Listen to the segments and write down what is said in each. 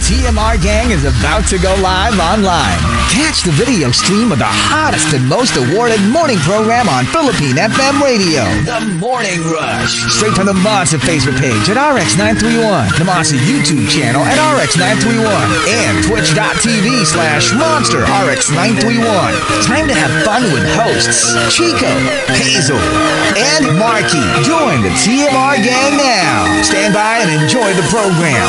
TMR gang is about to go live online. Catch the video stream of the hottest and most awarded morning program on Philippine FM radio. The Morning Rush. Straight from the Monster Facebook page at RX931, the Monster YouTube channel at RX931, and twitch.tv/Monster RX931. Time to have fun with hosts Chico, Hazel, and Marky. Join the TMR gang now. Stand by and enjoy the program.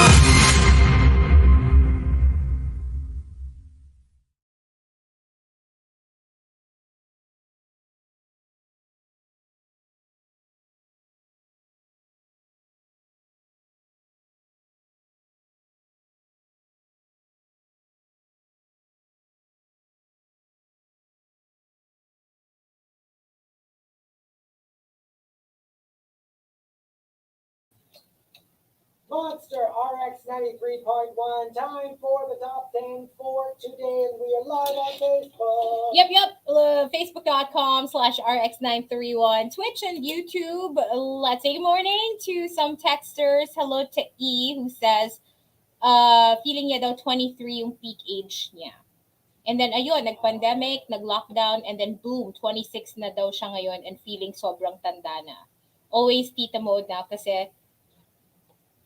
Monster RX93.1, time for the top 10 for today, and we are live on Facebook. Yep. Facebook.com/RX931, Twitch and YouTube. Let's say good morning to some texters. Hello to E, who says, feeling niya daw 23 yung peak age niya. And then, ayun, nag-pandemic, nag-lockdown, and then boom, 26 na daw siya ngayon and feeling sobrang tanda na. Always tita mode now kasi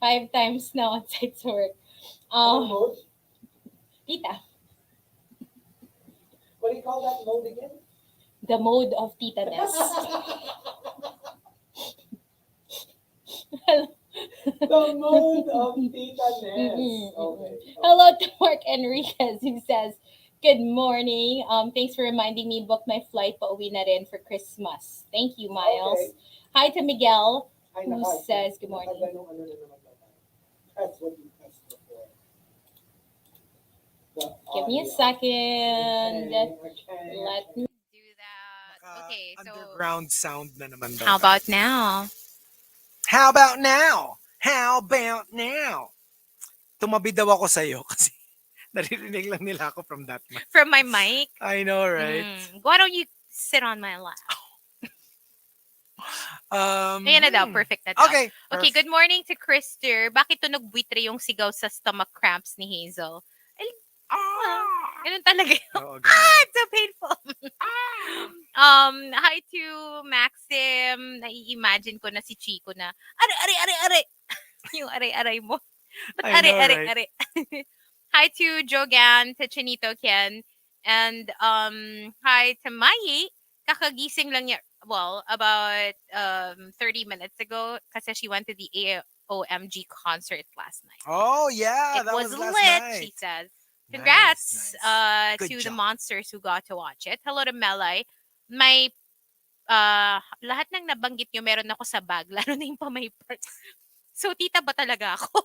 5 times now on site work. Mode? Tita. What do you call that mode again? The mode of tita-ness. The mode of tita-ness. Okay. Hello to Mark Enriquez, who says, good morning. Thanks for reminding me, book my flight pauwi na rin for Christmas. Thank you, Miles. Okay. Hi to Miguel, who says, good morning. That's what you pressed before. Give me a second. Okay. Let me do that. Okay, so underground sound na naman daw. how about now? How about now? How about now? Tumabi daw ako sa'yo kasi naririnig lang nila ako from that mic. From my mic? I know, right? Why don't you sit on my lap? Ayan na daw, perfect na daw. Okay. Okay, good morning to Krister. Bakit tunog buitre yung sigaw sa stomach cramps ni Hazel? Ganun talaga yun. Oo, ganun. It's so painful. Hi to Maxim. Nai-imagine ko na si Chico na, are. Yung are mo. But I know, are. Hi to Jogan, to Chinito Ken, and hi to Mai. Kakagising lang niya, well, about 30 minutes ago kasi she went to the AOMG concert last night. Oh, yeah. It that was last lit, night. she says. Congrats Nice. Good to the job. monsters who got to watch it. Hello to Melay. May lahat ng nabanggit nyo meron ako sa bag, lalo na yung pamay parts. So, tita ba talaga ako?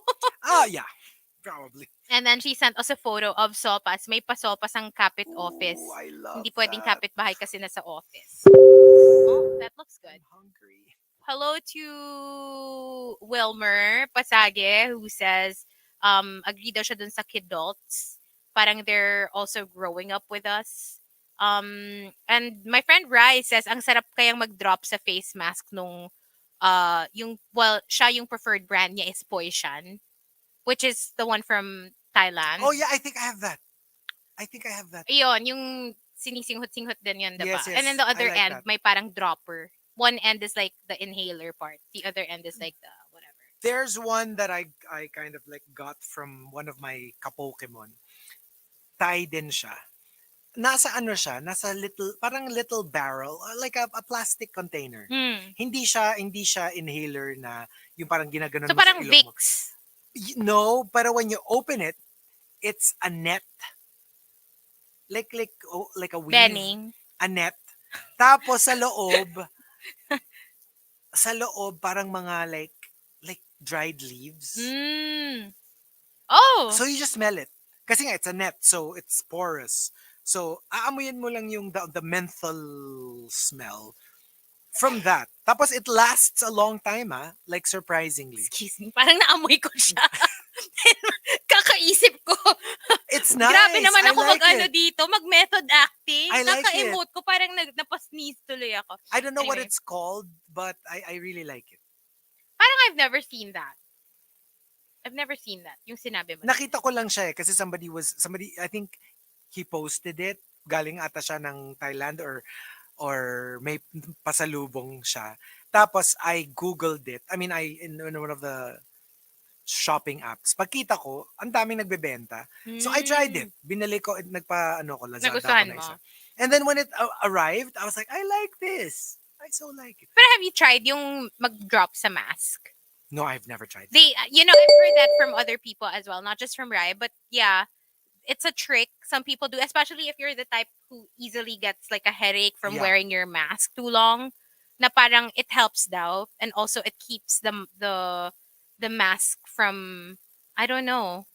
Yeah. Probably. And then she sent us a photo of sopas. May pasopas ang kapit office. Ooh, I love Hindi pwedeng that. kapit bahay kasi nasa office. Oh, that looks good. I'm hungry. Hello to Wilmer Pasage, who says, agree daw siya dun sa kidults. Parang they're also growing up with us. And my friend Rai says, ang sarap kayang mag-drop sa face mask nung, siya yung preferred brand niya is Poishan, which is the one from Thailand. Oh, yeah. I think I have that. Iyon, yung sinisinghot-singhot din yun, diba? Yes, And then the I other like end, that. may parang dropper. One end is like the inhaler part. The other end is like the whatever. There's one that I kind of like got from one of my ka-Pokemon. Thai din siya. Nasa parang little barrel, like a plastic container. Hindi siya inhaler na yung parang ginaganon So mo sa parang ilong mo. Vicks. No, pero when you open it, it's a net. Like a weave. Benning. A net. Tapos sa loob parang mga like dried leaves. Oh. So you just smell it. Kasi nga, it's a net, so it's porous. So, aamuyin mo lang yung the menthol smell from that. Tapos it lasts a long time, like surprisingly. Excuse me, parang naamoy ko siya. Kakaisip ko. It's nice. Grabe naman I ako like it. dito, mag-method acting. I like Kaka-emote ko, parang napasneeze tuloy ako. I don't know what Anyway. it's called, but I really like it. Parang I've never seen that. I've never seen that. Yung sinabi mo. Nakita ko lang siya kasi somebody, I think he posted it. Galing ata siya ng Thailand or may pasalubong siya. Tapos I googled it. I mean, in one of the shopping apps. Pagkita ko, ang daming nagbebenta. So I tried it. Binili ko, Lazada ako Nagustuhan na mo. isa. And then when it arrived, I was like, I like this. I so like it. Pero have you tried yung mag-drop sa mask? No, I've never tried that. I've heard that from other people as well, not just from Rai, but yeah, it's a trick some people do, especially if you're the type who easily gets like a headache from Yeah. wearing your mask too long. Na parang it helps daw, and also it keeps the mask from, I don't know.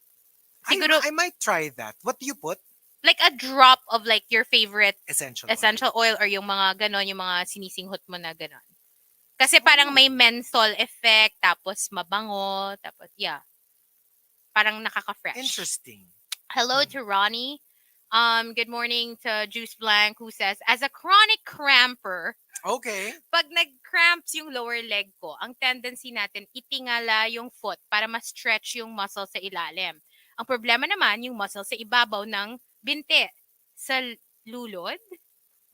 Siguro I might try that. What do you put? like a drop of like your favorite Essential oil or yung mga ganon, yung mga sinisinghot mo na ganon. Kasi parang may menthol effect, tapos mabango, tapos yeah. Parang nakaka-fresh. Interesting. Hello to Ronnie. Good morning to Juice Blank who says, as a chronic cramper, Okay. pag nag-cramps yung lower leg ko, ang tendency natin itingala yung foot para ma-stretch yung muscle sa ilalim. Ang problema naman, yung muscle sa ibabaw ng binti. Sa lulod?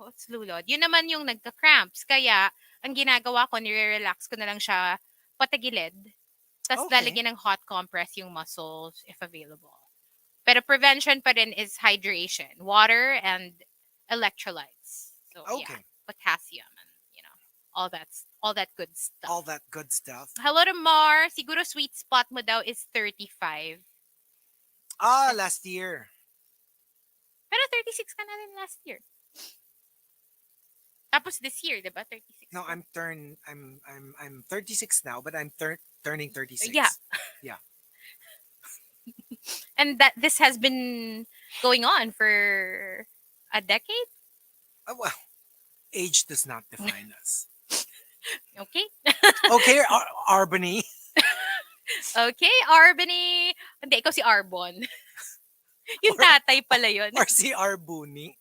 What's lulod? Yun naman yung nagka-cramps. Kaya, ang ginagawa ko, nire-relax ko na lang siya patagilid. Tapos lalagyan ng hot compress yung muscles if available. Pero prevention pa rin is hydration. Water and electrolytes. So, yeah. Potassium and, all that good stuff. All that good stuff. Hello to Mar. Siguro sweet spot mo daw is 35. Last year. Pero 36 ka na rin last year. Tapos this year, diba? 36. No, I'm 36 now, but I'm turning 36. Yeah. Yeah. And this has been going on for a decade? Well, age does not define us. Okay. Okay, Arbany. Okay, Arbany. Hindi, ikaw si Arbon. Yung tatay pala yun. Or si Arbuni.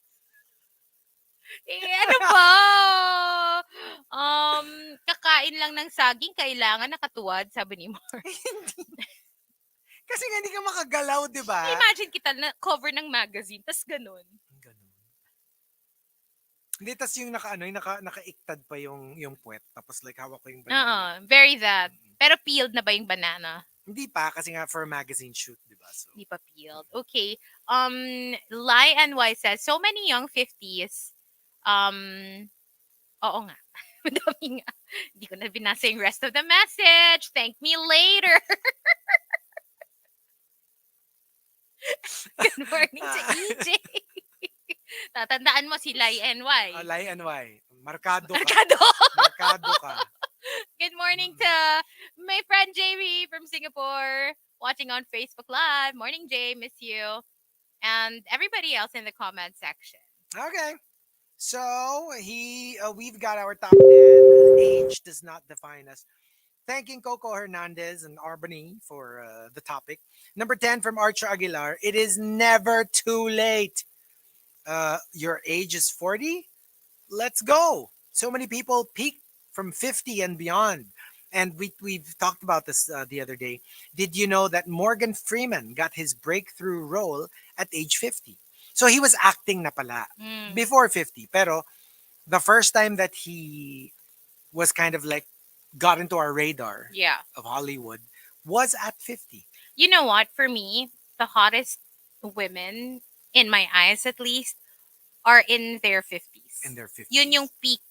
Ano ba? Kakain lang ng saging, kailangan nakatuwad, sabi ni Mar. Kasi nga hindi ka makagalaw, di ba? Imagine kita na cover ng magazine, tas ganun. Hindi, tas yung nakaiktad pa yung puwet. Tapos like hawak ko yung banana. Very that. Pero peeled na ba yung banana? Hindi pa, kasi nga for a magazine shoot, di ba? So, Hindi pa peeled. Okay. Lai NY says, so many young 50s. Oo nga. Madami nga. Hindi ko na binasa yung rest of the message. Thank me later. Good morning to EJ. Tatandaan mo si Lai NY. Lai NY. Markado ka. Markado ka. Good morning to my friend Jamie from Singapore, watching on Facebook Live. Morning, Jay. Miss you. And everybody else in the comment section. Okay. So, we've got our top 10. Age does not define us. Thanking Coco Hernandez and Arbany for the topic. Number 10 from Archer Aguilar. It is never too late. Your age is 40? Let's go. So many people peak from 50 and beyond. And we've talked about this the other day. Did you know that Morgan Freeman got his breakthrough role at age 50? So he was acting na pala before 50. Pero the first time that he was kind of like got into our radar of Hollywood was at 50. You know what? For me, the hottest women, in my eyes at least, are in their 50s. In their 50s. Yun yung peak,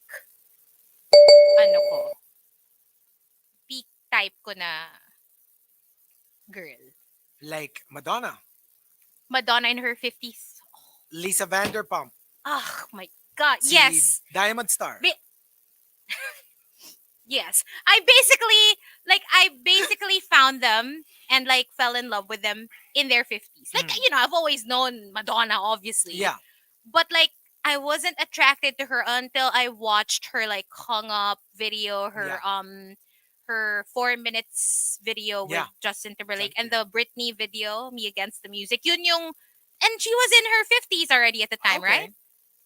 peak type ko na girl. Like Madonna. Madonna in her 50s. Lisa Vanderpump. Oh my God. Si Yes. Diamond Star. Yes. I basically found them and like fell in love with them in their 50s. Like, I've always known Madonna, obviously. Yeah. But like, I wasn't attracted to her until I watched her like hung up video, her 4 minutes video with Justin Timberlake and the Britney video, Me Against the Music. Yun yung, and she was in her 50s already at the time, right?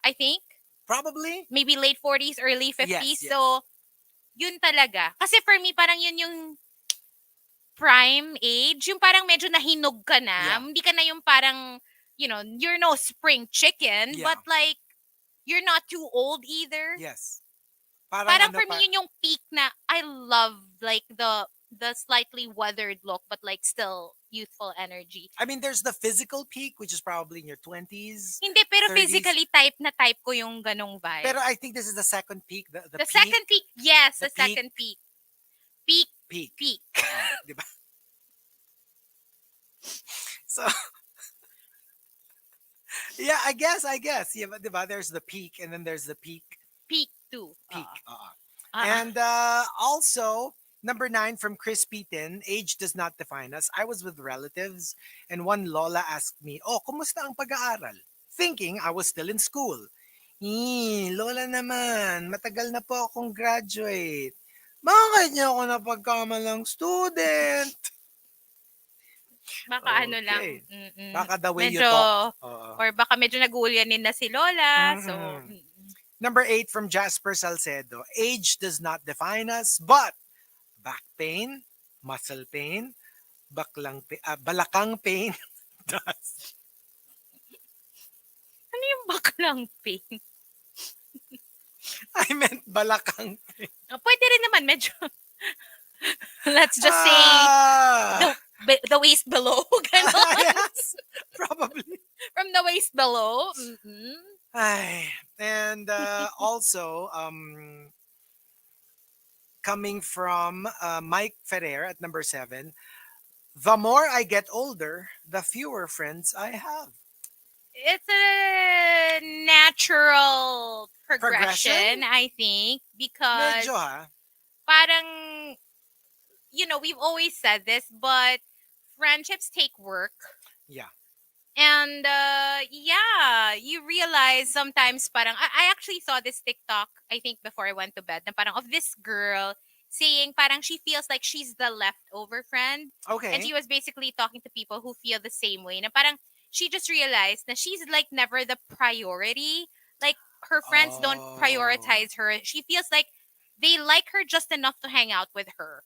I think. Probably. Maybe late 40s, early 50s. Yes. So, yun talaga. Kasi for me, parang yun yung prime age, yung parang medyo nahinog ka na. Yeah. Hindi ka na yung parang, you're no spring chicken, Yeah. but like, you're not too old either. Yes. Parang Parang ano for pa, me, yun yung peak na I love, like, the slightly weathered look, but like still youthful energy. I mean, there's the physical peak, which is probably in your 20s, Hindi, pero 30s. physically type ko yung ganong vibe. Pero I think this is the second peak, the The peak, second peak, yes, the the second peak. Peak, peak. peak. Di ba? So, yeah, I guess. Yeah, but di ba? There's the peak and then there's the peak. Peak too. Peak. Uh-uh. And also, number 9 from Chris Peaton, age does not define us. I was with relatives and one lola asked me, oh, kumusta ang pag-aaral? Thinking I was still in school. Lola naman, matagal na po akong graduate. Bakit niyo ako napagkamalang student? Baka ano lang. Okay. Mm-mm. Baka the way you Medyo, talk. Oo. or baka medyo nag-uulyanin na si Lola. So, Number 8 from Jasper Salcedo. Age does not define us, but back pain, muscle pain, balakang pain does. ano yung baklang pain? I meant balakang pain. Pwede rin naman medyo, let's just say, Ah! the waist below. Ganon. Yes, probably. From the waist below. Mm-mm. Ay, and also, coming from Mike Ferrer at number 7, the more I get older, the fewer friends I have. It's a natural Progression? progression, I think, because Medyo ha? parang, we've always said this, but friendships take work. Yeah. And yeah, you realize sometimes parang I actually saw this TikTok, I think before I went to bed, na parang of this girl saying parang she feels like she's the leftover friend. Okay. And she was basically talking to people who feel the same way. Na parang she just realized that she's like never the priority. Like her friends don't Oh. prioritize her. She feels like they like her just enough to hang out with her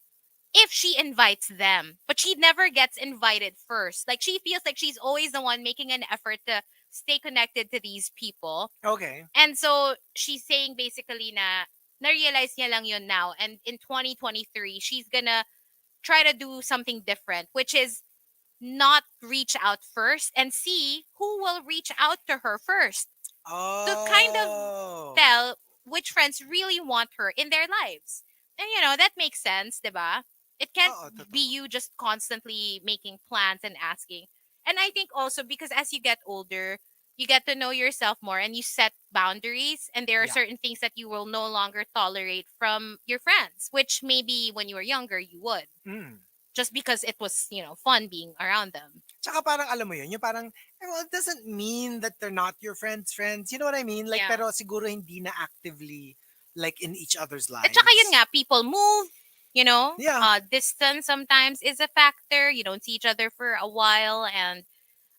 if she invites them, but she never gets invited first. Like she feels like she's always the one making an effort to stay connected to these people. Okay. And so she's saying basically na-realize niya lang yun now. And in 2023, she's gonna try to do something different, which is not reach out first and see who will reach out to her first. Oh. To kind of tell which friends really want her in their lives. And that makes sense, diba? It can't be you just constantly making plans and asking. And I think also because as you get older, you get to know yourself more and you set boundaries, and there are certain things that you will no longer tolerate from your friends, which maybe when you were younger you would. Just because it was, fun being around them. Tsaka parang alam mo yun, yung parang, well, it doesn't mean that they're not your friends. You know what I mean? Like, Yeah. pero siguro hindi na actively, like, in each other's lives. At saka yun nga, people move, Yeah. Distance sometimes is a factor. You don't see each other for a while. And,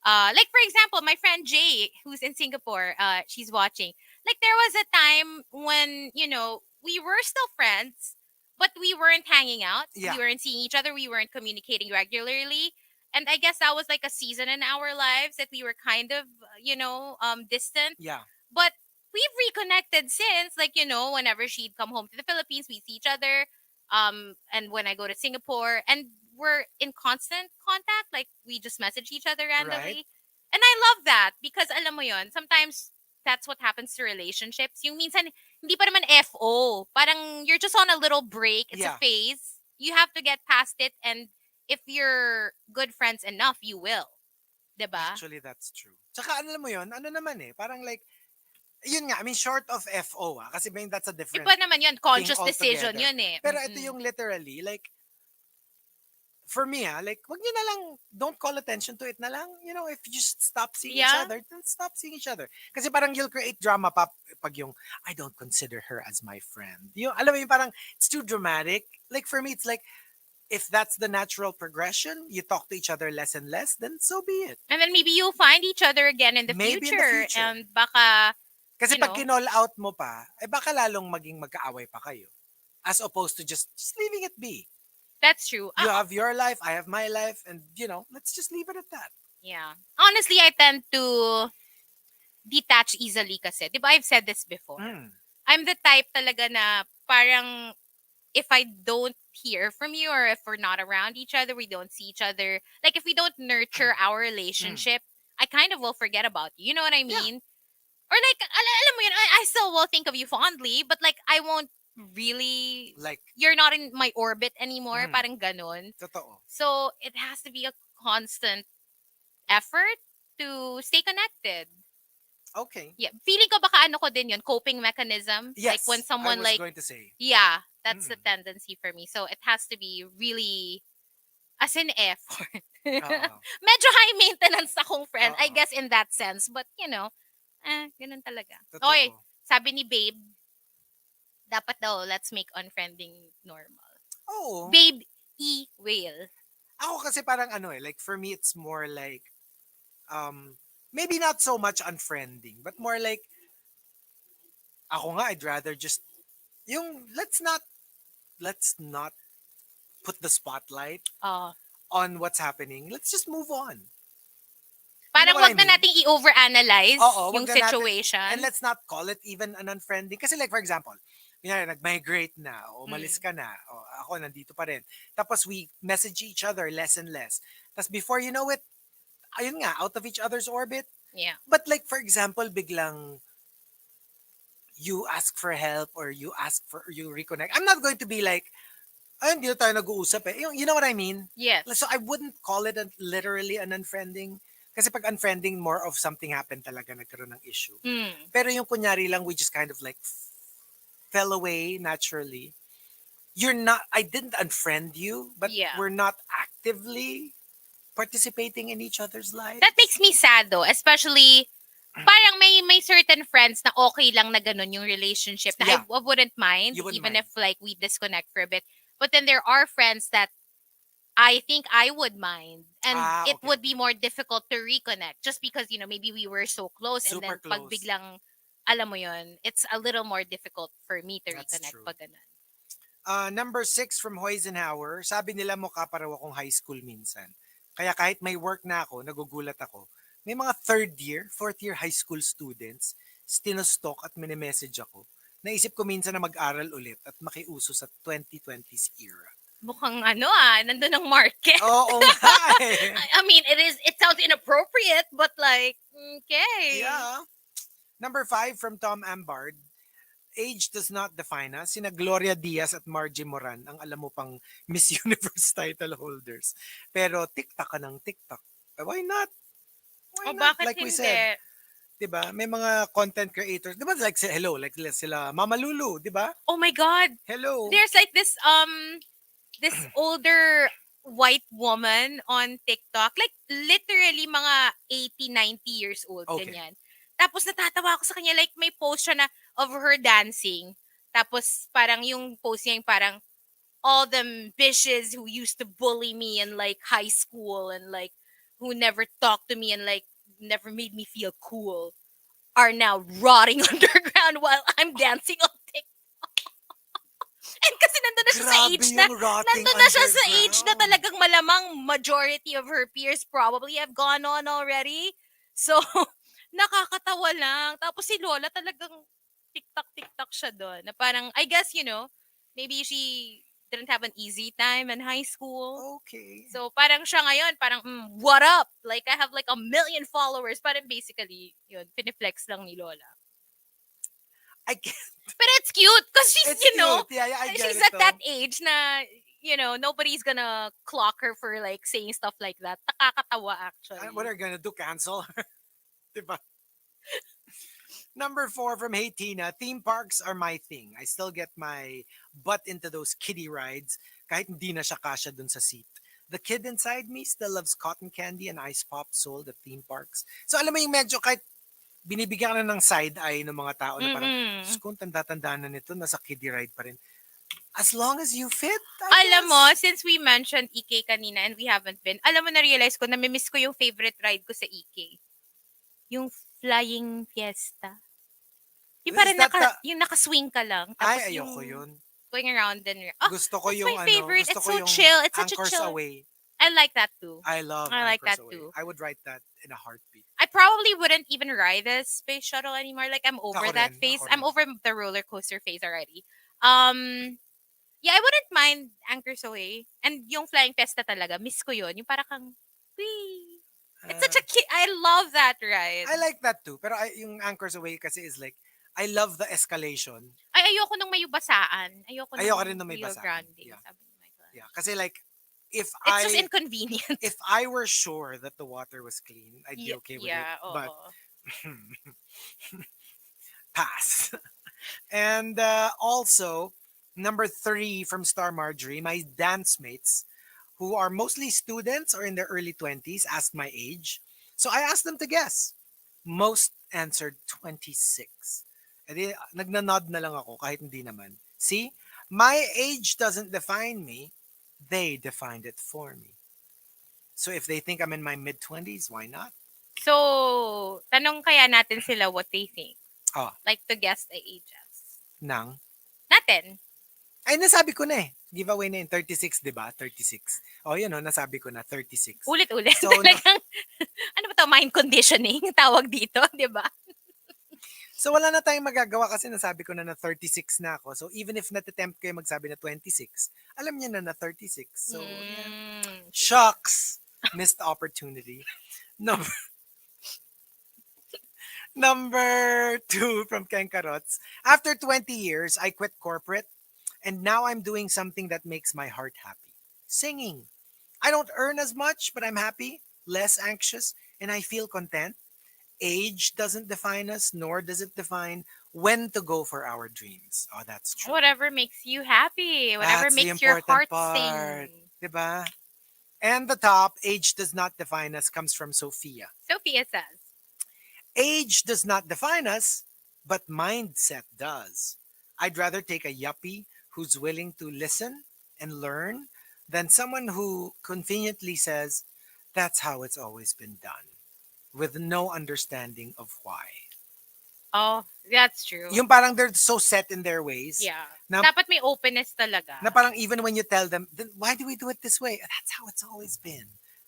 like, for example, my friend Jay, who's in Singapore, she's watching. Like, there was a time when, we were still friends, but we weren't hanging out. Yeah. We weren't seeing each other. We weren't communicating regularly. And I guess that was like a season in our lives that we were kind of, distant. Yeah. But we've reconnected since, like, whenever she'd come home to the Philippines, we'd see each other. And when I go to Singapore, and we're in constant contact, like we just message each other randomly. Right. And I love that because alam mo yun, sometimes that's what happens to relationships. Yung minsan, hindi pa naman FO. Parang you're just on a little break. It's a phase. You have to get past it, and if you're good friends enough, you will. Diba? Actually, that's true. Tsaka alam mo yun, ano naman parang like, yun nga, I mean, short of FO, kasi I mean, that's a different Iba naman yun, conscious thing decision altogether. yun Pero ito yung literally, like, for me, like, wag nyo na lang, don't call attention to it na lang. If you just stop seeing each other, then stop seeing each other. Kasi parang you'll create drama pag yung, I don't consider her as my friend. Alam mo yung parang, it's too dramatic. Like, for me, it's like, if that's the natural progression, you talk to each other less and less, then so be it. And then maybe you'll find each other again in the Maybe in the future. future. And baka, Kasi pag kinall out mo pa, baka lalong maging magkaaway pa kayo. As opposed to just leaving it be. That's true. You have your life, I have my life, and let's just leave it at that. Yeah. Honestly, I tend to detach easily kasi. Di ba I've said this before? Mm, I'm the type talaga na parang if I don't hear from you or if we're not around each other, we don't see each other. Like if we don't nurture our mm. relationship, I kind of will forget about you. You know what I Yeah, mean? Or like, alam mo yun, I still will think of you fondly, but like I won't really, like, you're not in my orbit anymore. mm, Parang ganon. totoo. So it has to be a constant effort to stay connected. Okay. Yeah. Feeling ko baka ano ko din yun, coping mechanism. Like when Yes, I someone was like, going to say. yeah, that's the Mm. tendency for me. So it has to be really as in effort. Oo. Medyo high maintenance akong friend, I Oo. guess in that sense. But ganun talaga. Okay, Totoo. sabi ni Babe, dapat daw, let's make unfriending normal. Oo. Babe E. Whale. Ako kasi parang ano like for me it's more like maybe not so much unfriending, but more like ako nga I'd rather just yung let's not put the spotlight Oh, on what's happening. Let's just move on. You know parang what I wag na mean? nating i-overanalyze Oo, wag yung na natin, and situation. let's not call it even an unfriendly. Kasi like for example, nag-migrate na, o umalis Mm. ka na, o ako nandito pa rin. Tapos we message each other less and less. Tapos before you know it, ayun nga, out of each other's orbit. Yeah. But like for example, biglang you ask for help or you reconnect. I'm not going to be like, ay, hindi na tayo nag-uusap eh. You know what I mean? Yes. So I wouldn't call it literally an unfriending. Kasi pag unfriending, more of something happened talaga, nagkaroon ng issue. Mm. Pero yung kunyari lang, we just kind of like fell away naturally. I didn't unfriend you, but Yeah. we're not actively participating in each other's lives. That makes me sad though, especially parang may certain friends na okay lang na ganun yung relationship na Yeah, I wouldn't mind you wouldn't even mind. if like we disconnect for a bit. But then there are friends that I think I would mind and it Okay, would be okay. more difficult to reconnect just because maybe we were so close and Super then pag close. biglang alam mo yun, it's a little more difficult for me to That's reconnect true. pag ganun. Number 6 from Hoisenhower, sabi nila mukha pa raw akong high school minsan. Kaya kahit may work na ako, nagugulat ako. May mga third year, fourth year high school students, stinostalk at minemessage ako. Naisip ko minsan na mag-aral ulit at makiuso sa 2020s era. Mukhang nandun ang market. Oo nga eh. I mean, it sounds inappropriate, but like, okay. Yeah. Number 5 from Tom Ambard, age does not define us. Sina Gloria Diaz at Margie Moran ang alam mo pang Miss Universe title holders. Pero TikTok ka ng TikTok. Why not? Why O not? bakit Like we said, hindi? 'di ba? May mga content creators, 'di ba? Like hello, like sila Mama Lulu, 'di ba? Oh my God. Hello. There's like this older white woman on TikTok. Like literally mga 80, 90 years old. Okay. Ganyan. Tapos natatawa ako sa kanya. Like may post siya na of her dancing. Tapos parang yung post niya yung parang all them bitches who used to bully me in like high school and like who never talked to me and like never made me feel cool are now rotting underground while I'm dancing on TikTok. And kasi Grabe yung rotting nandun na siya sa age na underground. talagang malamang majority of her peers probably have gone on already. So, nakakatawa lang. Tapos si Lola talagang TikTok siya doon. Na parang, I guess, maybe she didn't have an easy time in high school. Okay. So, parang siya ngayon, parang, what up? Like, I have like 1 million followers. Parang basically, yun, piniflex lang ni Lola. I get, But it's cute because she's, it's cute. Yeah, I get she's it at though. that age na, nobody's gonna clock her for like saying stuff like that. Nakakatawa actually. What are you gonna do? Cancel her? Diba? Number 4 from Hey Tina, theme parks are my thing. I still get my butt into those kiddie rides kahit hindi na siya kasya dun sa seat. The kid inside me still loves cotton candy and ice pop sold at theme parks. So alam mo yung medyo kahit binibigyan ka na ng side eye ng mga tao na parang, Mm-mm. kung tanda-tanda na nito, nasa kiddie ride pa rin. As long as you fit, Alam guess. mo, since we mentioned EK kanina and we haven't been, alam mo na-realize ko, namimiss ko yung favorite ride ko sa EK. Yung Flying Fiesta. Yung Is parang that the... yung naka-swing ka lang. Tapos Ay, ayoko yung, yun. going around and oh, Gusto ko that's yung my favorite. gusto It's ko so yung chill. It's such a Anchors chill. Away. I like that too. I love I like Anchors that Away. too. I would write that in a heartbeat. I probably wouldn't even ride the space shuttle anymore. Like I'm over that phase. Ako I'm rin. over the roller coaster phase already. Um, yeah, I wouldn't mind Anchors Away. And yung Flying Pesta talaga, miss ko yun. Yung para kang, wee. It's such a I love that ride. I like that too. Pero yung Anchors Away kasi is like, I love the escalation. Ay, ayoko nung may basaan. Ayoko Ayoko nung rin na may Rio basaan. Grande. Yeah. Sabi ni Michael. Yeah. Kasi like, if It's just I inconvenient. if I were sure that the water was clean, I'd be okay with it. Yeah, But oo. pass. And also, number 3 from Star Marjorie, my dance mates, who are mostly students or in their early 20s, asked my age. So I asked them to guess. Most answered 26. E di, nagnanod na lang ako kahit hindi naman. See, my age doesn't define me. They defined it for me. So if they think I'm in my mid-20s, why not? So, tanong kaya natin sila what they think. Oh, Like to guess the ages. nang? Natin. Ay, nasabi ko na eh. Giveaway na yun. 36, di ba? 36. Oh, yun o. Nasabi ko na. 36. Ulit-ulit. So, Talagang, ano ba to? Mind conditioning tawag dito, di ba? So, wala na tayong magagawa kasi nasabi ko na 36 na ako. So, even if natitempt kayo magsabi na 26, alam niya na 36. So, yeah. Shucks! Missed opportunity. Number, number 2 from Ken Karots. After 20 years, I quit corporate and now I'm doing something that makes my heart happy. Singing. I don't earn as much, but I'm happy, less anxious, and I feel content. Age doesn't define us, nor does it define when to go for our dreams. Oh, that's true. Whatever makes you happy. Whatever That's the makes your important heart part. sing. Diba? And the top, age does not define us, comes from Sophia. Sophia says, Age does not define us, but mindset does. I'd rather take a yuppie who's willing to listen and learn than someone who conveniently says, that's how it's always been done, with no understanding of why. oh, that's true. Yung parang they're so set in their ways. Yeah. Na, Dapat may openness talaga. na parang even when you tell them, then why do we do it this way? That's how it's always been.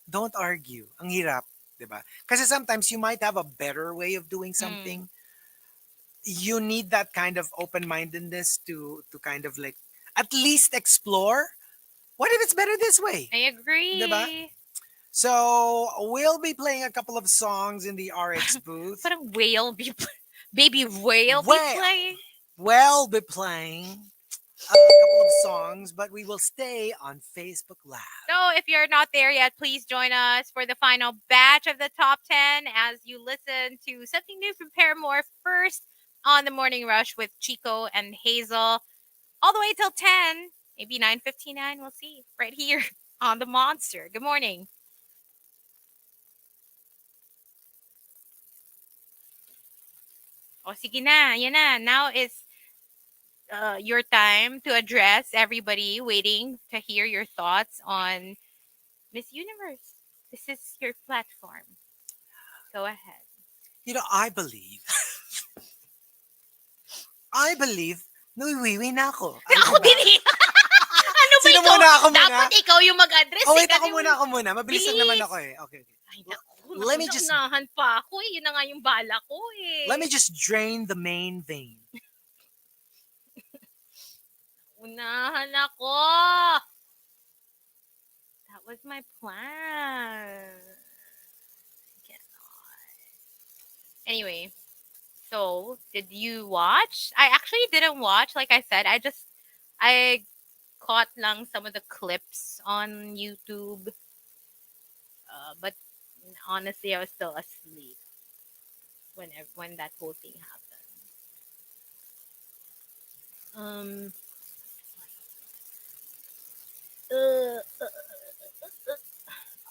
Don't argue. Ang hirap, diba? Kasi sometimes you might have a better way of doing something. You need that kind of open-mindedness to kind of like at least explore. What if it's better this way? I agree. Diba? So we'll be playing a couple of songs in the RX booth. Parang whale be baby whale be Whale. playing. We'll be playing a couple of songs, but we will stay on Facebook Live. So if you're not there yet, please join us for the final batch of the top 10 as you listen to something new from Paramore first on the Morning Rush with Chico and Hazel all the way till 10, maybe 9:59. We'll see right here on the Monster. Good morning. O sige na, yan na. Now is your time to address everybody waiting to hear your thoughts on Miss Universe. This is your platform. Go ahead. You know, I believe nuwiwi na ako. Ako din eh. Ano ba Sino ikaw? muna ako muna? Dapat ikaw yung mag-address. Oh, wait, kasi ako muna. Mabilis lang naman Bilis. ako eh. Okay. Ay, naku. Let me just- Naunahan pa ako eh. Yun na nga yung bala ko eh. Let me just drain the main vein. Unahan ako. That was my plan. Anyway, so did you watch? I actually didn't watch. Like I said, I caught lang some of the clips on YouTube. But honestly, I was still asleep when that whole thing happened.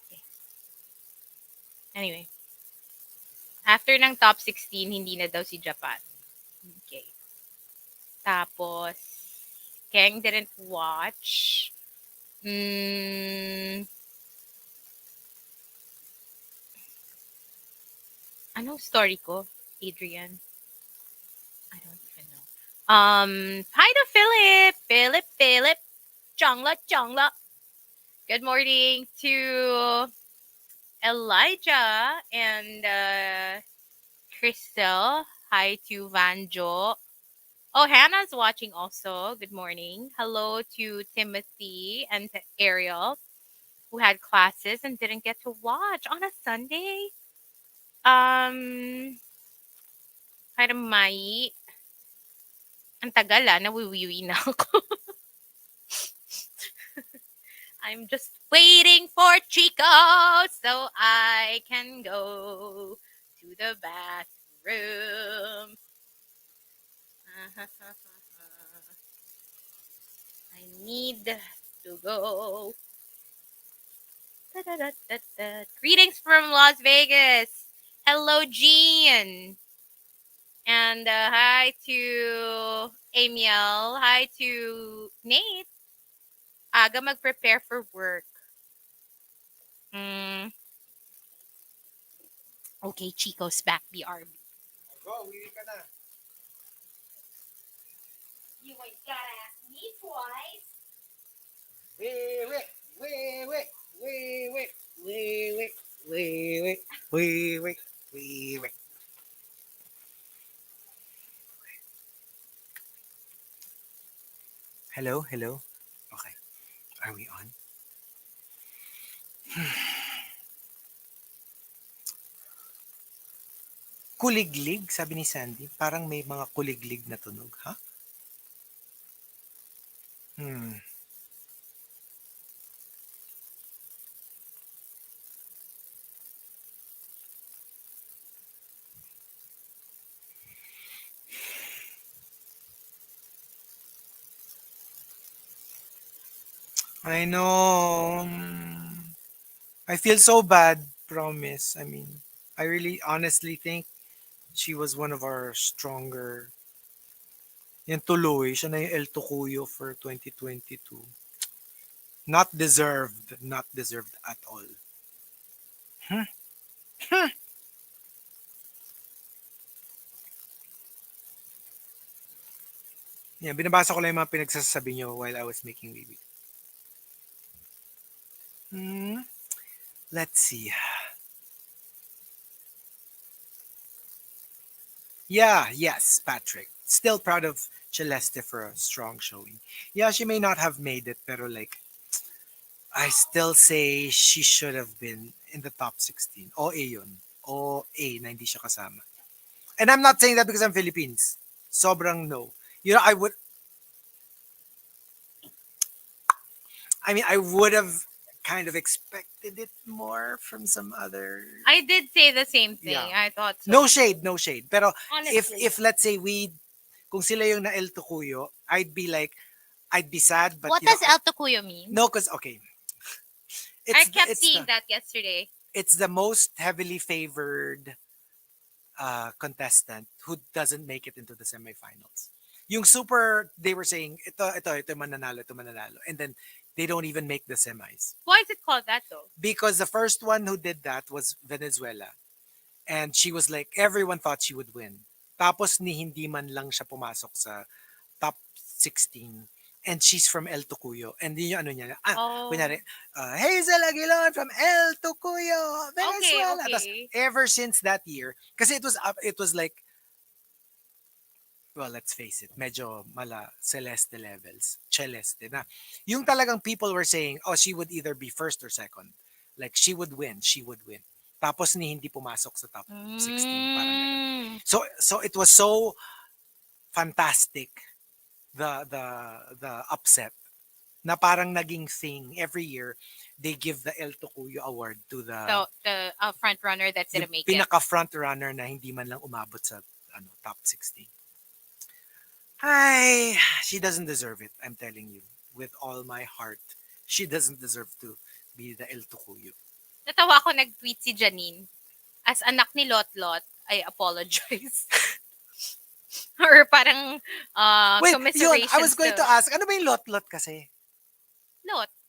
Okay. Anyway, after ng top 16, hindi na daw si Japan. Okay. Tapos, Keng didn't watch. Anong story ko, Adrian? I don't even know. Hi to Philip. Philip. Chongla. Good morning to Elijah and Crystal. Hi to Vanjo. Oh, Hannah's watching also. Good morning. Hello to Timothy and to Ariel, who had classes and didn't get to watch on a Sunday. Um, Hi to Mai. Ang tagal nawiwiwi na ako. I'm just waiting for Chico so I can go to the bathroom. I need to go. Da-da-da-da-da. Greetings from Las Vegas. Hello, Jean. And hi to Amiel. Hi to Nate. Aga mag-prepare for work. Mm, okay, Chico's back. BRB. Go, uwi ka na. You ain't gotta ask me twice. Wait, wait, wait, wait, wait, wait, wait, wait, wait, wait, wait, wait, wait. Hello, hello. Okay, are we on? Kuliglig, sabi ni Sandy. Parang may mga kuliglig na tunog, ha? Hmm. I know. I feel so bad, promise. I mean, I really honestly think she was one of our stronger. Yan tuloy, siya na yung El Tocuyo for 2022. Not deserved. Not deserved at all. Hmm? Hmm. Yan, binabasa ko lang yung mga pinagsasabi nyo while I was making baby. Hmm? Let's see. Yeah, yes, Patrick. Still proud of Celeste for a strong showing. Yeah, she may not have made it, pero like, I still say she should have been in the top 16. OA yun. OA na hindi siya kasama. And I'm not saying that because I'm Philippines. Sobrang no. You know, I would have kind of expected it more from some other. I did say the same thing. Yeah. I thought so. No shade, no shade. Pero Honestly. if let's say kung sila yung na El Tocuyo, I'd be sad, but What you know, does El Tocuyo mean? no, cause okay, I it's kept it's seeing the that yesterday. it's the most heavily favored contestant who doesn't make it into the semifinals. Yung super, they were saying, ito ito mananalo. And then, they don't even make the semis. Why is it called that though? Because the first one who did that was Venezuela. And she was like, everyone thought she would win. Tapos ni hindi man lang siya pumasok sa top 16. And she's from El Tocuyo. And yun yung ano niya, Oh. kunyari, Hazel Aguilon from El Tocuyo, Venezuela. Tas, Okay. ever since that year, kasi it was like, well, let's face it, medyo mala Celeste levels, Celeste na. Yung talagang people were saying, oh, she would either be first or second. Like, she would win. Tapos ni hindi pumasok sa top 16, parang ganun. Mm. So it was so fantastic, the upset, na parang naging thing every year. They give the El Tocuyo award to So the front runner that yung didn't make it. pinaka front runner na hindi man lang umabot sa top 16. Ay, she doesn't deserve it. I'm telling you, with all my heart, she doesn't deserve to be the El Tocuyo. Natawa ko nag-tweet si Janine. As anak ni Lot, I apologize. Or parang Wait, yun, I was commiserations going to ask, ano ba yung lot-lot kasi?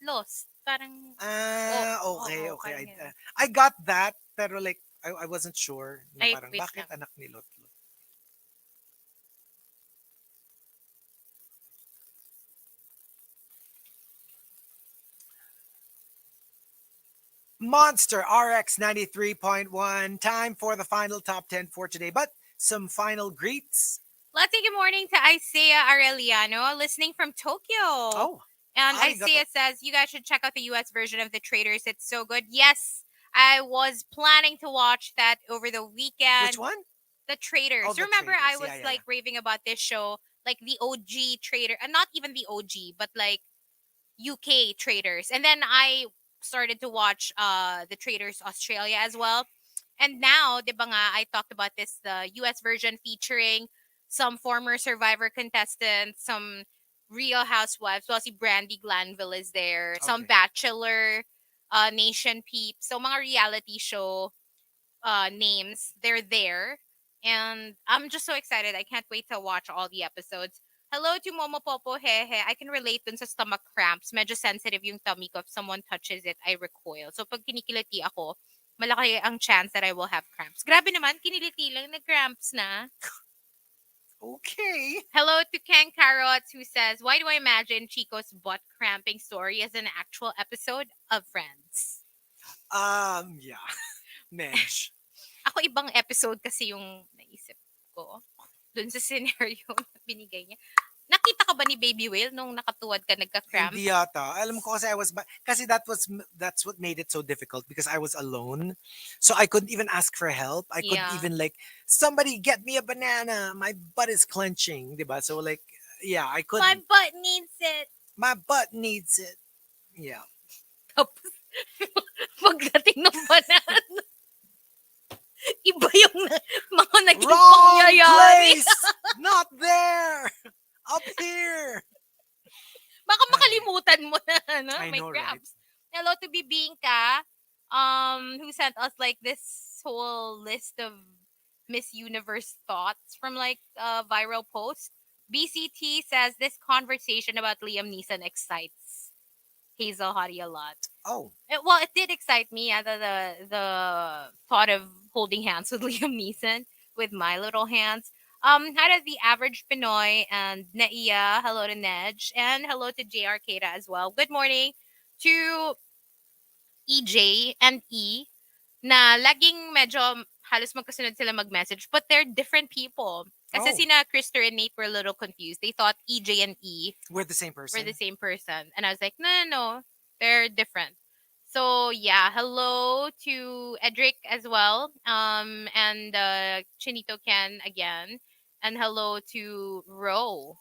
Lost. Parang, Okay, okay. parang yun. I got that, pero like, I wasn't sure. Na Ay, parang, wait bakit lang. anak ni lot-lot? Monster RX 93.1. Time for the final top 10 for today. But some final greets. Let's say good morning to Isaiah Aureliano, listening from Tokyo. Oh, And arigato. Isaiah says, you guys should check out the US version of The Traders. It's so good. Yes, I was planning to watch that over the Which weekend. one? The Oh, Traders. the Remember, I traders. was Yeah, yeah, yeah. like raving about this show, like the OG Trader, and not even the OG, but like UK Traders. And then I started to watch the Traders Australia as well. And now, 'di ba nga, I talked about this, the US version featuring some former Survivor contestants, some Real Housewives. Well, si Brandy Glanville is there, some Okay. Bachelor Nation peeps. So mga reality show names, they're there. And I'm just so excited. I can't wait to watch all the episodes. Hello to Momo Popo Hehe. I can relate dun sa stomach cramps. Medyo sensitive yung tummy ko. If someone touches it, I recoil. So pag kinikiliti ako, malaki ang chance that I will have cramps. Grabe naman, kiniliti lang, nag-cramps na. Okay. Hello to Ken Carrots who says, why do I imagine Chico's butt cramping story as an actual episode of Friends? Yeah. Medj. Ako ibang episode kasi yung naisip ko dun sa scenario na binigay niya. Nakita ka ba ni Baby Whale nung nakatuwad ka nagka-cramp? Hindi yata. Alam ko kasi kasi that's what made it so difficult because I was alone. So I couldn't even ask for help. I couldn't Yeah. even like somebody get me a banana. My butt is clenching, 'di ba? So like yeah, I My couldn't. butt needs it. My butt needs it. Yeah. Tapos, pagdating ng banana, iba yung mga naging Wrong pangyayari. place. Not there. Up here. Baka makalimutan mo na, no? I May know, right? cramps. Hello to Bibingka, who sent us like this whole list of Miss Universe thoughts from like a viral post. BCT says this conversation about Liam Neeson excites Hazel Hottie a lot. Oh, Well, it did excite me. The thought of holding hands with Liam Neeson with my little hands. Hi to the average Pinoy and Naiya. Hello to Nej and hello to JR Kata as well. Good morning to EJ and E na laging medyo halos magkasunod sila mag-message but they're different people. Kasi oh, sina Krister and Nate were a little confused. They thought EJ and E we're the same were person. the same person. And I was like, no, no, no. They're different. So yeah, hello to Edric as well. And Chinito Ken again. And hello to Ro,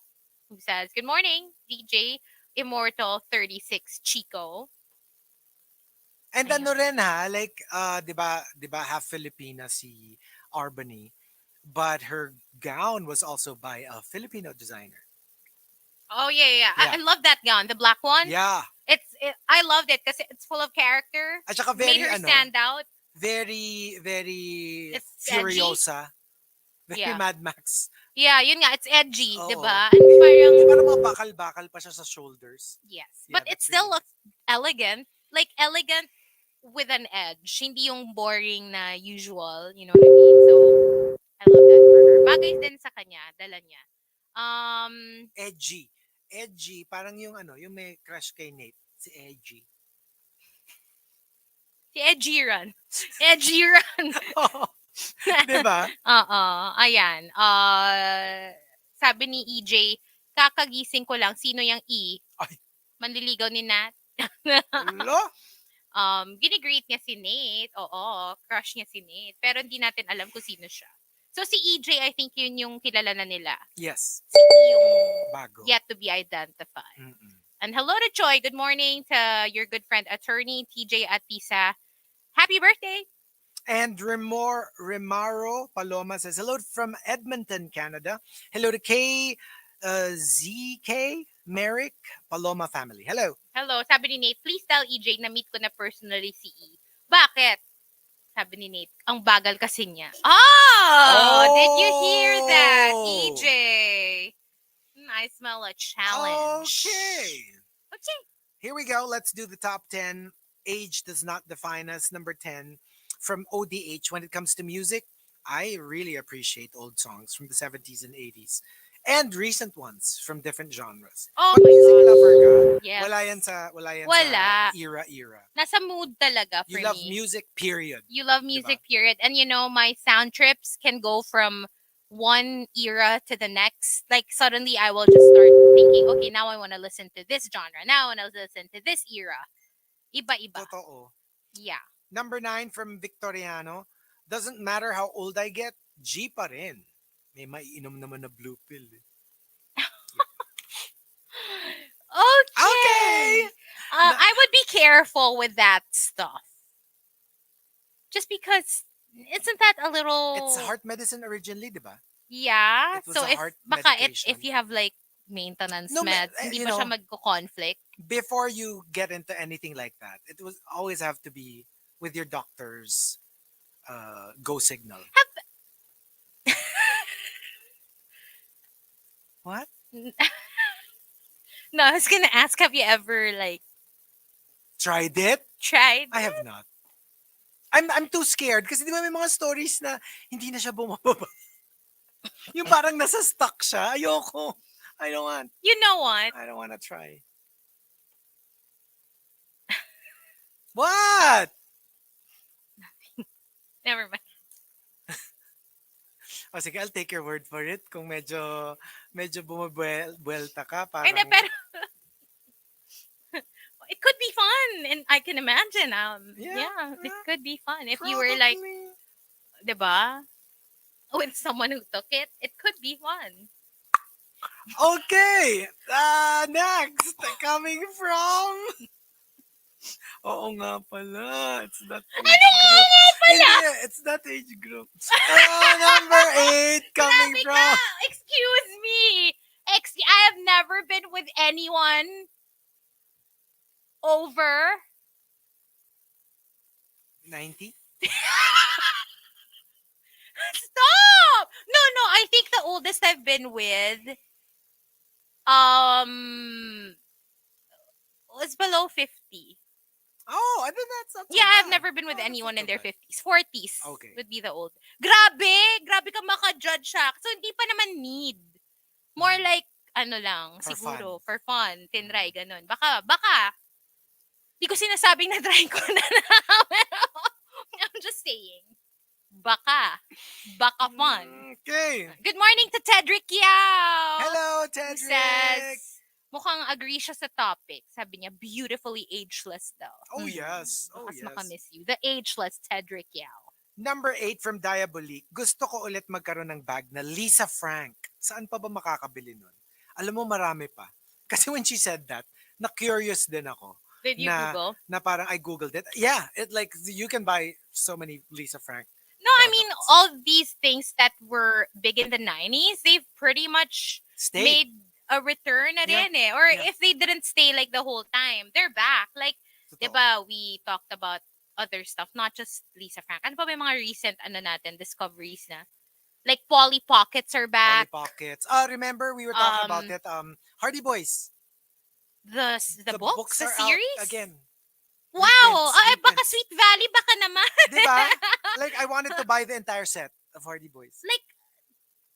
who says, good morning, DJ Immortal 36 Chico. And ano Ayan. rin ha, like, 'di ba half Filipina si Arbany, but her gown was also by a Filipino designer. Oh yeah, yeah. Yeah. I love that gown, the black one. Yeah. I loved it because it's full of character. At saka Made very her ano, stand out. very It's edgy. furiosa. Very Yeah. Mad Max. Yeah, yun nga, it's edgy, Oo. 'di ba? And parang Yung parang mga bakal-bakal pa siya sa shoulders. yes. Yeah, But it that's still really looks elegant. Like elegant with an edge. Hindi yung boring na usual, you know what I mean? So, I love that for her. Bagay din sa kanya, dala niya. Um, edgy. Edgy, parang yung ano, yung may crush kay Nate. Si Edgy. si Ed Sheeran. Ed Sheeran. Di ba? Oo, ayan. Sabi ni EJ, kakagising ko lang, sino yung E? Ay. Manliligaw ni Nat. Lo? Ginigreet niya si Nate. Oo, crush niya si Nate. Pero hindi natin alam kung sino siya. So si EJ, I think yun yung kilala na nila. Yes. Si E yung Bago. yet to be identified. Mm-mm. And hello to Choi. Good morning to your good friend, attorney TJ Atisa. Happy birthday! And Remaro Paloma says, hello from Edmonton, Canada. Hello to ZK Merrick Paloma family. Hello. Hello. Sabi ni Nate, please tell EJ na meet ko na personally si E. Bakit? Sabi ni Nate, ang bagal kasi niya. Oh! Did you hear that, EJ? I smell a challenge. Okay. Here we go. Let's do the top 10. Age does not define us. Number 10 from ODH. When it comes to music, I really appreciate old songs from the 70s and 80s. And recent ones from different genres. Oh Pag my music lover ka, gosh. Yes. wala yan sa Wala. era. Nasa mood talaga You for love me. music, period. You love Diba? music, period. And you know, my sound trips can go from one era to the next. Like suddenly I will just start thinking, okay, now I want to listen to this genre. Now I want to listen to this era. Iba-iba. Totoo. Yeah. Number 9 from Victoriano. Doesn't matter how old I get, G pa rin. May maiinom naman na blue pill. Eh. Okay! Okay. Na, I would be careful with that stuff. Just because isn't that a it's little heart medicine originally, di ba? yeah? It was So a if heart baka if medication. you have like maintenance No, meds, hindi you ba siya know, magko-conflict? before you get into anything like that, it was always have to be with your doctor's go signal. What? No, I was gonna ask, have you ever like Tried it? tried I have it? not. I'm too scared kasi di ba may mga stories na hindi na siya bumababa. Yung parang nasa stuck siya. Ayoko. I don't want. You know what? I don't want to try. What? Never mind. O sige, I'll take your word for it. Kung medyo bumabuelta ka, Hindi, parang, pero it could be fun, and I can imagine. Yeah, it yeah, could be fun if you were like, probably. 'di ba? With someone who took it, it could be fun. Okay. Next, coming from... Oo nga pala. It's that age group. Hindi, it's that age group. Number 8, coming Grabe ka! from... Excuse me. I have never been with anyone over 90? Stop! No, I think the oldest I've been with was below 50. Oh, I think that's not so Yeah, I've bad. never been with Oh, that's anyone not in so their bad. 50s. 40s Okay. would be the old. Grabe ka maka-judge siya. So, hindi pa naman need. More like, ano lang, For siguro, fun. for fun, tinry, ganun. Baka, di ko sinasabing na-try ko na pero I'm just saying. Baka fun. Okay. Good morning to Tedrick Yao! Hello, Who Tedrick. says, mukhang agree siya sa topic. Sabi niya, beautifully ageless daw. Oh, yes. Oh, Bakas yes. makamiss you. The ageless Tedrick Yao. Number 8 from Diabolik. Gusto ko ulit magkaroon ng bag na Lisa Frank. Saan pa ba makakabili nun? Alam mo, marami pa. Kasi when she said that, na-curious din ako. Did you Google? Na parang I Googled it. Yeah, it like, you can buy so many Lisa Frank No, I mean, products. all these things that were big in the 90s, they've pretty much Stay. made a return na Yeah. rin eh. Or Yeah. if they didn't stay like the whole time, they're back. Like, Totoo. diba, we talked about other stuff, not just Lisa Frank. Ano pa ba yung mga recent, discoveries na? Like, Polly Pockets are Polly back. Pockets. Remember we were talking about it. Hardy Boys. The books, the are series? out again. Wow! Ay, baka reprints. Sweet Valley, baka naman. Diba? Like, I wanted to buy the entire set of Hardy Boys. Like,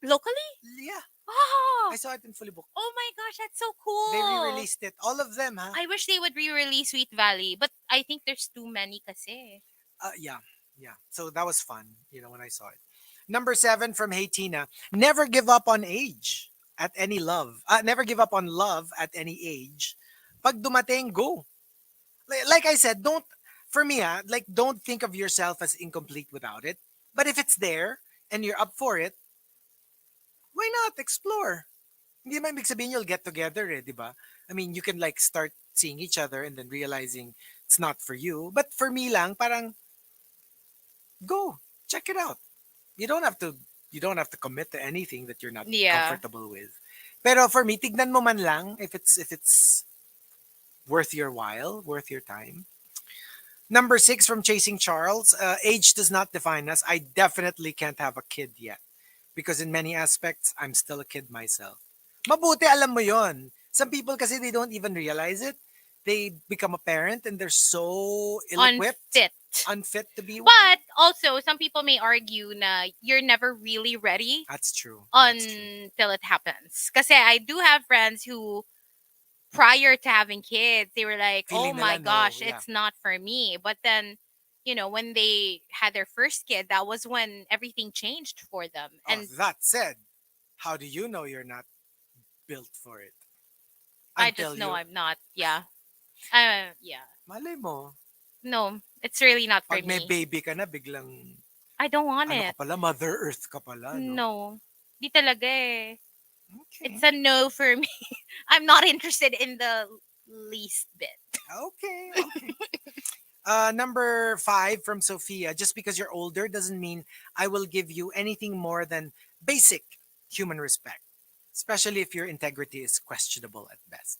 locally? Yeah. Oh! I saw it in fully booked. Oh my gosh, that's so cool. They re-released it. All of them, huh? I wish they would re-release Sweet Valley, but I think there's too many kasi. Yeah. So that was fun, when I saw it. Number 7 from Hey Tina. Never give up on age at any love. Never give up on love at any age. Pag dumating, go. Like I said, don't think of yourself as incomplete without it. But if it's there and you're up for it, why not explore? Hindi naman ibig sabihin you'll get together di ba? I mean, you can like start seeing each other and then realizing it's not for you. But for me lang, parang go, check it out. You don't have to commit to anything that you're not comfortable with. Pero for me, tignan mo man lang if it's worth your while, worth your time. Number 6 from Chasing Charles. Age does not define us. I definitely can't have a kid yet. Because in many aspects, I'm still a kid myself. Mabuti, alam mo yon. Some people kasi they don't even realize it. They become a parent and they're so ill-equipped. Unfit. unfit to be one. But also, some people may argue na you're never really ready That's true. That's true. until it happens. Kasi I do have friends who, prior to having kids, they were like, oh Feeling my nila no, gosh, yeah. it's not for me. But then, when they had their first kid, that was when everything changed for them. Oh, And that said, how do you know you're not built for it? I Until just know you, I'm not. Yeah. Yeah. malay mo, No, it's really not for pag may me. baby ka na, biglang, I don't want ano ka it. pala, Mother Earth ka pala, no? No. Di talaga eh. Okay. It's a no for me. I'm not interested in the least bit. Okay, okay. Number 5 from Sophia. Just because you're older doesn't mean I will give you anything more than basic human respect, especially if your integrity is questionable at best.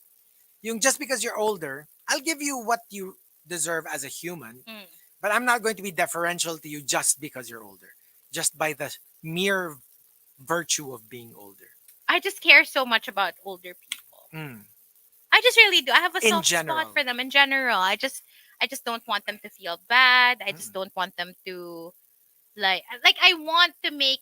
Yung just because you're older, I'll give you what you deserve as a human, Mm. but I'm not going to be deferential to you just because you're older, just by the mere virtue of being older. I just care so much about older people. Mm. I just really do. I have a In soft spot general. for them in general. I just don't want them to feel bad. I just Mm. don't want them to like I want to make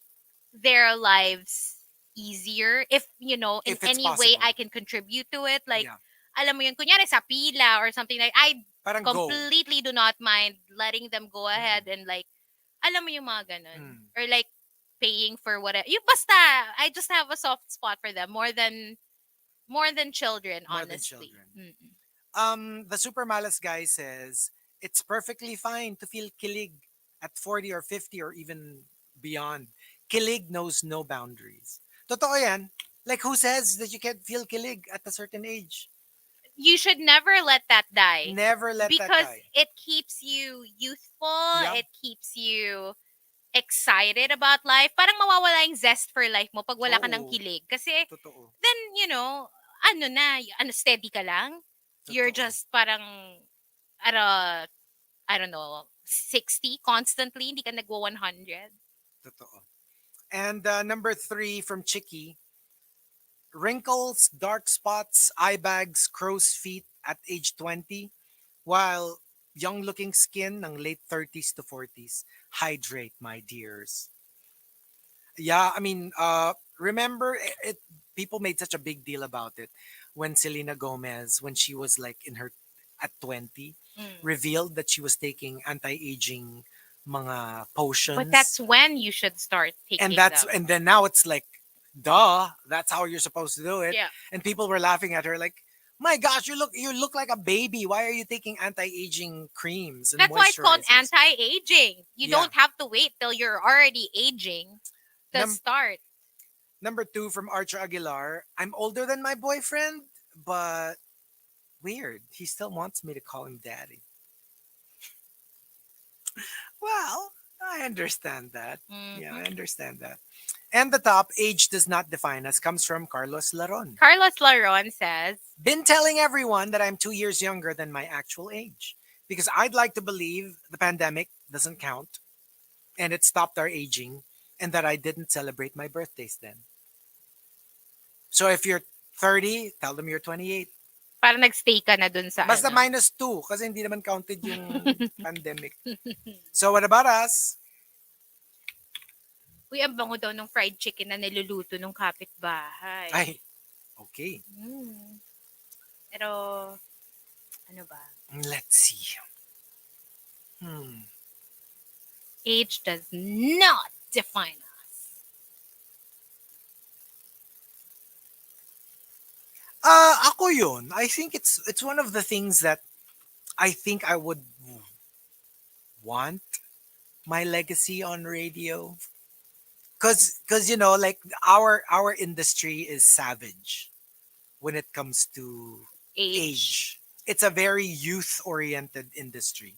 their lives easier if in If it's any way possible. I can contribute to it. Like, Yeah. alam mo yun, kunyari sa pila or something, like I Parang go. completely do not mind letting them go ahead Mm. and like, alam mo yung mga ganun. Mm. Or like paying for whatever. Yung basta, I just have a soft spot for them more than children, More than honestly. children. Mm-mm. The Super Malas guy says it's perfectly fine to feel kilig at 40 or 50 or even beyond. Kilig knows no boundaries. Totoo yan. Like who says that you can't feel kilig at a certain age? You should never let that die Never let that because die. it keeps you youthful. Yeah. It keeps you excited about life. Parang mawawala yung zest for life mo pag wala ka ng Oo. kilig. Kasi Totoo. then, steady ka lang. You're Totoo. just parang, at a, I don't know, 60 constantly. Hindi ka nagwa 100. Totoo. And number 3 from Chicky, wrinkles, dark spots, eye bags, crow's feet at age 20, while young looking skin ng late 30s to 40s. Hydrate, my dears. Yeah, I mean, remember people made such a big deal about it when Selena Gomez, when she was like in her at 20, Mm. revealed that she was taking anti-aging mga potions. But that's when you should start taking them. And then now it's like, duh, that's how you're supposed to do it. Yeah. And people were laughing at her like, my gosh, you look like a baby. Why are you taking anti-aging creams and That's why it's called moisturizers? anti-aging. You Yeah. don't have to wait till you're already aging to Num- start. Number 2 from Archer Aguilar. I'm older than my boyfriend, but weird. He still wants me to call him daddy. Well, I understand that. Yeah, I Mhm. understand that. And the top, age does not define us, comes from Carlos Laron. Carlos Laron says, Been telling everyone that I'm 2 years younger than my actual age because I'd like to believe the pandemic doesn't count and it stopped our aging and that I didn't celebrate my birthdays then. So if you're 30, tell them you're 28. parang nagstay ka na dun sa Basta ano. -2 kasi hindi naman counted yung pandemic. So what about us? Uy, ang bango daw ng fried chicken na niluluto ng kapitbahay. Ay, okay. Pero, ano ba? Let's see. Age does not define us. Ako yun. I think it's one of the things that I think I would want my legacy on radio. Cause like our industry is savage when it comes to age. It's a very youth oriented industry.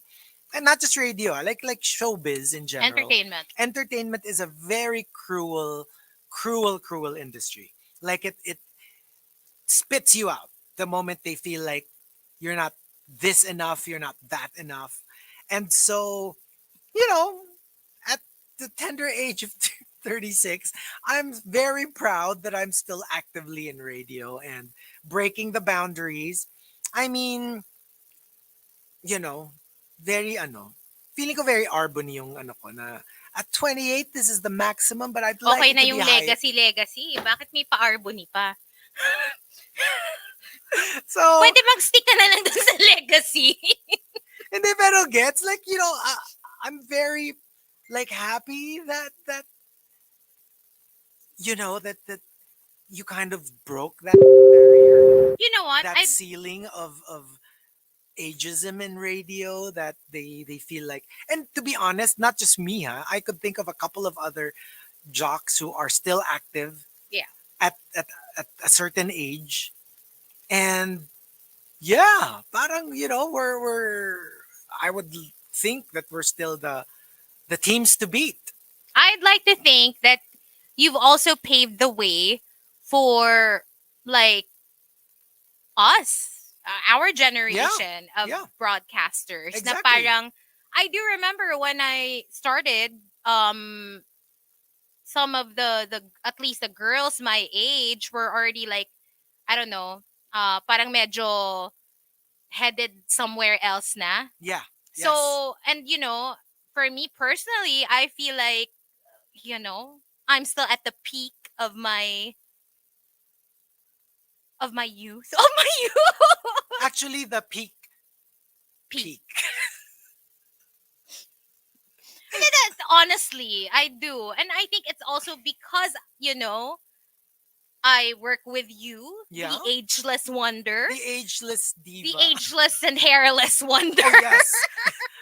And not just radio, like showbiz in general. Entertainment. Entertainment is a very cruel industry. Like it spits you out the moment they feel like you're not this enough, you're not that enough. And so, at the tender age of 36, I'm very proud that I'm still actively in radio and breaking the boundaries. I mean, very feeling ko very Arbony yung ano ko na at 28 this is the maximum but I'd like Okay it na to be yung higher. legacy. Bakit may pa-Arbony pa? So, Pwede mag-stick ka na lang dun sa legacy. hindi pero gets like I'm very like happy that that you kind of broke that barrier, You know what? that ceiling of ageism in radio that they feel like. And to be honest, not just me, huh? I could think of a couple of other jocks who are still active Yeah. at a certain age. And yeah, parang we're I would think that we're still the teams to beat. I'd like to think that you've also paved the way for like us, our Yeah. generation of Yeah. broadcasters. Na Exactly. parang I do remember when I started, some of the at least the girls my age were already like, I don't know, parang medyo headed somewhere else na. Yeah. Yes. So, and for me personally, I feel like, I'm still at the peak of my youth. Of my youth. Actually the peak. Peak. And that's honestly, I do. And I think it's also because, I work with you, Yeah. the ageless wonder, The ageless diva. the ageless and hairless wonder. Oh yes.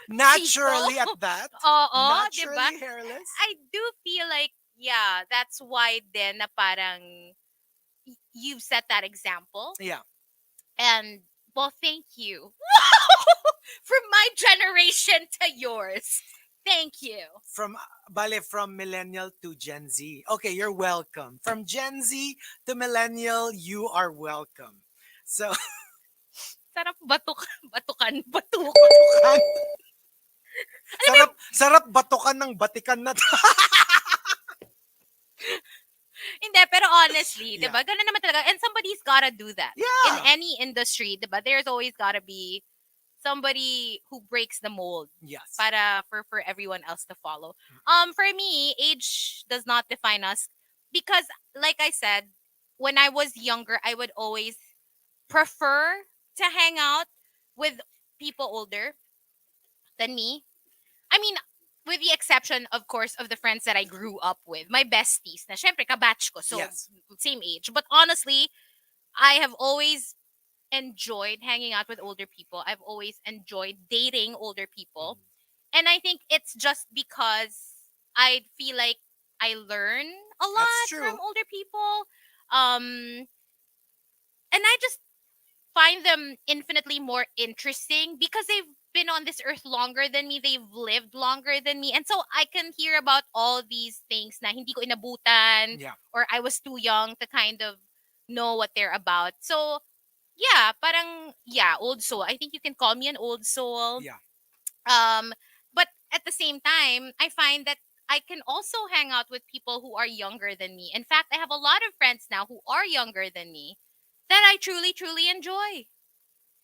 Naturally Chico. at that. Oo, Naturally diba? hairless. I do feel like, yeah, that's why then na parang you've set that example. Yeah. And, well, thank you. From my generation to yours. Thank you. From millennial to Gen Z. Okay, you're welcome. From Gen Z to millennial, you are welcome. So Sarap batukan. batukan. Sarap batukan ng batikan na. Hindi, pero honestly, Yeah. diba? Ganun naman talaga. And somebody's gotta do that. Yeah. In any industry, diba? There's always gotta be somebody who breaks the mold Yes. para for everyone else to follow. For me, age does not define us because, like I said, when I was younger, I would always prefer to hang out with people older than me. I mean, with the exception, of course, of the friends that I grew up with, my besties, na syempre kabatch ko, so Yes. same age. But honestly, I have always enjoyed hanging out with older people. I've always enjoyed dating older people. And I think it's just because I feel like I learn a lot That's true. from older people. And I just find them infinitely more interesting because they've been on this earth longer than me. They've lived longer than me. And so I can hear about all these things na hindi ko inabutan Yeah. or I was too young to kind of know what they're about. So, yeah, parang, yeah, old soul. I think you can call me an old soul. Yeah. But at the same time, I find that I can also hang out with people who are younger than me. In fact, I have a lot of friends now who are younger than me that I truly, truly enjoy.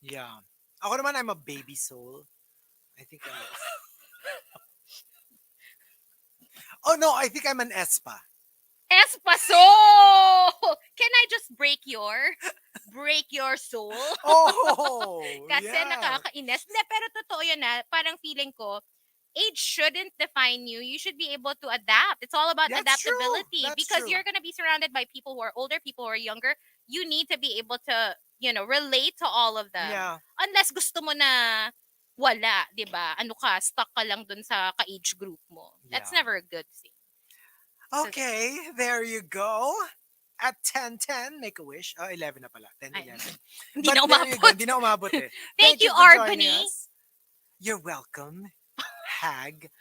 Yeah. Ako naman, I'm a baby soul. I think I'm Oh no, I think I'm an Espa. Espaso! Can I just break your soul? Oh, Kasi yeah. nakakainis. Hindi, pero totoo yun na. Parang feeling ko, age shouldn't define you. You should be able to adapt. It's all about That's adaptability. true. That's Because true. you're going to be surrounded by people who are older, people who are younger. You need to be able to, relate to all of them. Yeah. Unless gusto mo na wala, di ba? Ano ka, stuck ka lang dun sa ka-age group mo. That's Yeah. never a good thing. Okay, there you go. At 10:10, make a wish. Oh, 11 na pala. 10, Ay, 11. Hindi But na there you go. umabot. Hindi na umabot eh. Thank you, for joining Arbony. us. You're welcome, hag.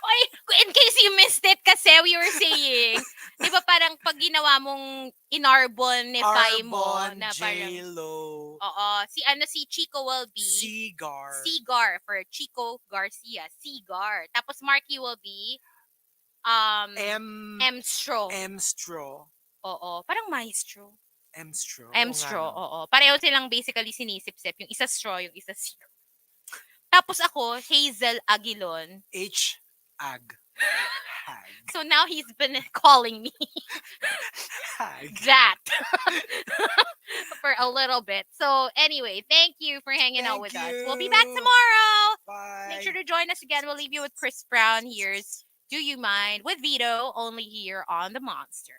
Oy, in case you missed it kasi we were saying, di ba parang pag ginawa mong inarbonify mo Arbon, na parang, J-Lo, si Chico will be Cigar, Cigar for Chico Garcia, Cigar. Tapos Marky will be M-Stro. M-Stro. Oo, parang Maestro. M-Stro. M-Stro, oo. Pareho silang basically sinisip-sip. Yung isa straw, yung isa Cigar. Tapos ako, Hazel Aguilon. H. Ag. Hag. So now he's been calling me Hag. that for a little bit. So anyway, thank you for hanging out Thank with us. We'll be back you. tomorrow. Make sure Bye. to join us again. We'll leave you with Chris Brown. Here's Do You Mind with Vito, only here on The Monster.